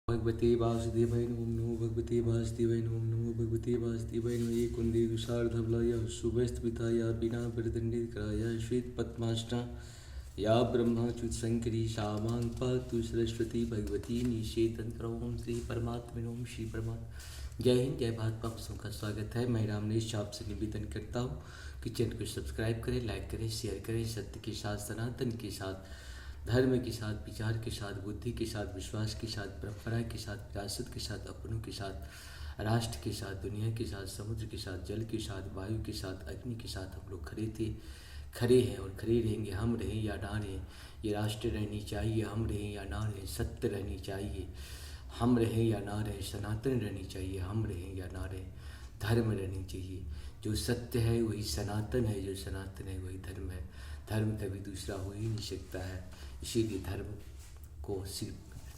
भगवते वासुदेवाय नमो भगवते वासुदेवाय नमो भगवते वासुदेवाय नमो ये कुंदे तुषार धवलाय शुभस्त्विताय बिना वरदंडित कराय श्वेत पद्माष्टा या ब्रह्माच्युत शंकरी शामां पातु सरस्वती भगवती निषेधन ओम श्री परमात्मा ओम श्री परमात्मा। जय हिंद, जय भारत। आप सबका स्वागत है। मैं रामनेश आपसे निवेदन करता हूँ कि चैनल को सब्सक्राइब करें, लाइक करें, शेयर करें। सत्य के साथ, सनातन के साथ, धर्म के साथ, विचार के साथ, बुद्धि के साथ, विश्वास के साथ, परंपरा के साथ, विरासत के साथ, अपनों के साथ, राष्ट्र के साथ, दुनिया के साथ, समुद्र के साथ, जल के साथ, वायु के साथ, अग्नि के साथ हम लोग खड़े हैं और खड़े रहेंगे। हम रहें या ना रहें, ये राष्ट्र रहनी चाहिए। हम रहें या ना रहें, सत्य रहनी चाहिए। हम रहें या ना रहें, सनातन रहनी चाहिए। हम रहें या ना रहें, धर्म रहनी चाहिए। जो सत्य है वही सनातन है, जो सनातन है वही धर्म है। धर्म कभी दूसरा हो ही नहीं सकता है। इसीलिए धर्म को सिर्फ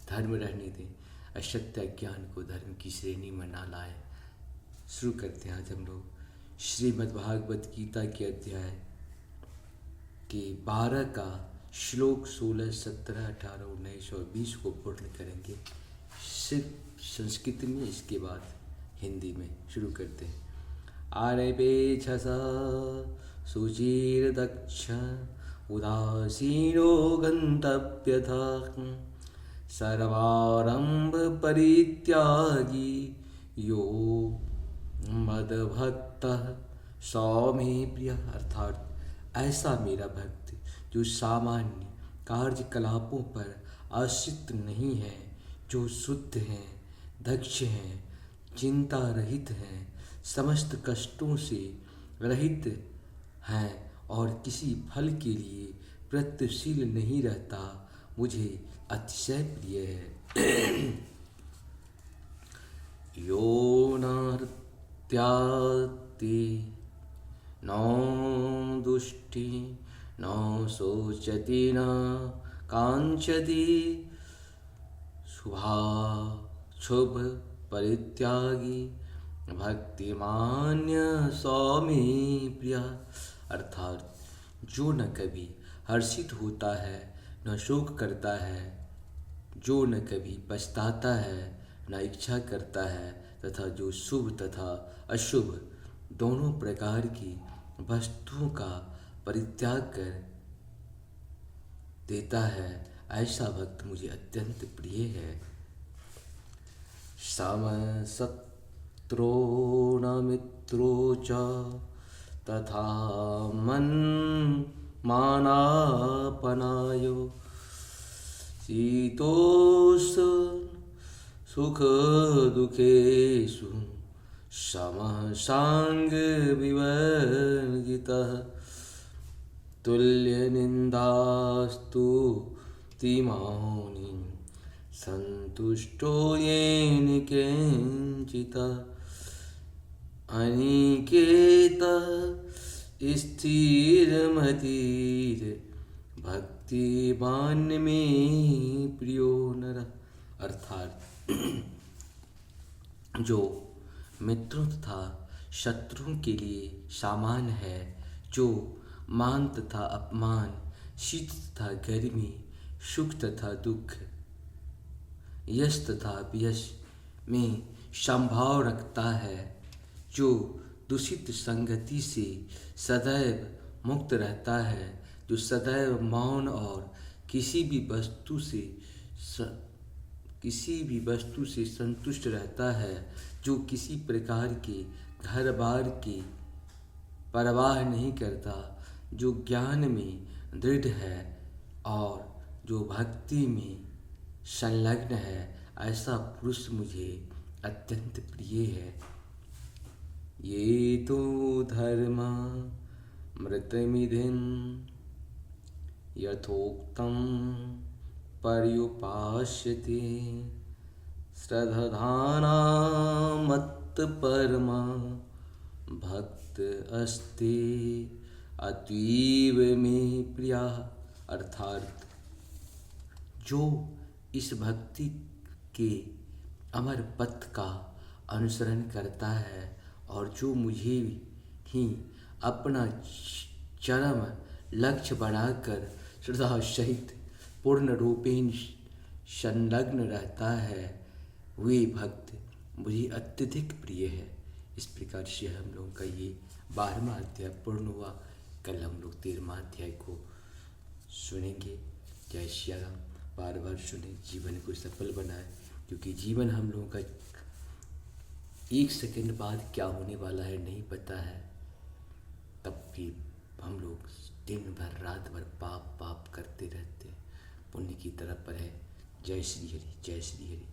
धर्म रहने दें, असत्य ज्ञान को धर्म की श्रेणी में ना लाएं। शुरू करते हैं आज हम लोग श्रीमद् भागवत गीता के अध्याय के 12 का श्लोक 16, 17, 18, 19 और 20 को पूर्ण करेंगे सिर्फ संस्कृत में। इसके बाद हिंदी में शुरू करते हैं। आरभे छसा सुचिर्दक्ष उदासीनो गन्तव्यथा सर्वारंभ परित्यागी यो मद्भक्तः सौ मे प्रियः। अर्थात ऐसा मेरा भक्त जो सामान्य कार्यकलापों पर आश्रित नहीं है, जो शुद्ध हैं, दक्ष हैं, चिंता रहित हैं, समस्त कष्टों से रहित हैं और किसी फल के लिए प्रयत्नशील नहीं रहता, मुझे अतिशय प्रिय है। यो नार्त्याति न दुष्टि न शोचति न कांचति शुभ परित्यागी भक्तिमान्य स्वामी प्रिया। अर्थात जो न कभी हर्षित होता है, न शोक करता है, जो न कभी पछताता है, न इच्छा करता है, तथा जो शुभ तथा अशुभ दोनों प्रकार की वस्तुओं का परित्याग कर देता है, ऐसा भक्त मुझे अत्यंत प्रिय है। समशत्रो न मित्रो च तथा मन्मानापनायो शीतोष्ण सुख दुखेषु समः सांग विवर्जितः तुल्य निंदास्तु तिमौनि संतुष्टो येन किंचित् अनिकेत स्थिरमतिर् भक्तिवान में प्रियो नर। अर्थात जो मित्रों तथा शत्रुओं के लिए समान है, जो मान तथा अपमान, शीत तथा गर्मी, सुख तथा दुख, यश तथा अपयश में संभाव रखता है, जो दूषित संगति से सदैव मुक्त रहता है, जो सदैव मौन और किसी भी वस्तु से संतुष्ट रहता है, जो किसी प्रकार के घर बार की परवाह नहीं करता, जो ज्ञान में दृढ़ है और जो भक्ति में संलग्न है, ऐसा पुरुष मुझे अत्यंत प्रिय है। ये तो धर्मा मृतमिधिं यथोक्तं पर्युपास्यते श्रद्धाना मत्परमा भक्त अस्ति अतीव में प्रिया। अर्थात जो इस भक्ति के अमर पथ का अनुसरण करता है और जो मुझे ही अपना चरम लक्ष्य बढ़ाकर श्रद्धा सहित पूर्ण रूपेण संलग्न रहता है, वे भक्त मुझे अत्यधिक प्रिय है। इस प्रकार से हम लोगों का ये 12वां अध्याय पूर्ण हुआ। कल हम लोग 13वां अध्याय को सुनेंगे। जय श्री राम। बार बार सुने, जीवन को सफल बनाए, क्योंकि जीवन हम लोगों का 1 सेकंड बाद क्या होने वाला है नहीं पता है। तब भी हम लोग दिन भर रात भर पाप पाप करते रहते हैं, पुण्य की तरफ पर है। जय श्री हरि, जय श्री हरि।